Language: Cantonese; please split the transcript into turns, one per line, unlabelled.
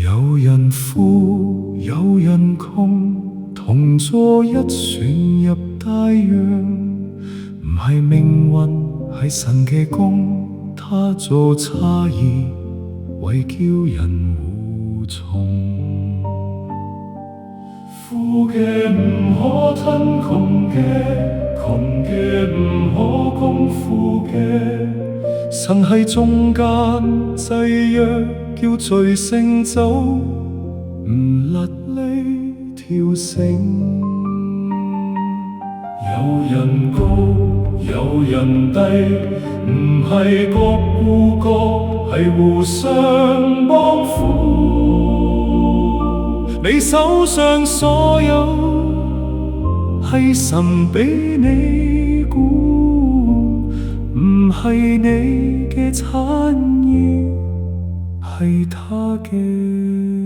有人富，有人窮，同坐一船入大洋。唔係命運，係神嘅工，他做差異，為叫人互從。富嘅唔可吞窮嘅，窮嘅唔可攻富嘅。神係中間制約，叫罪勝走，唔甩呢條繩。有人高，有人低，唔係各顧各，係互相幫扶。你手上所有，係神俾你顧，唔係你嘅產業，係他嘅。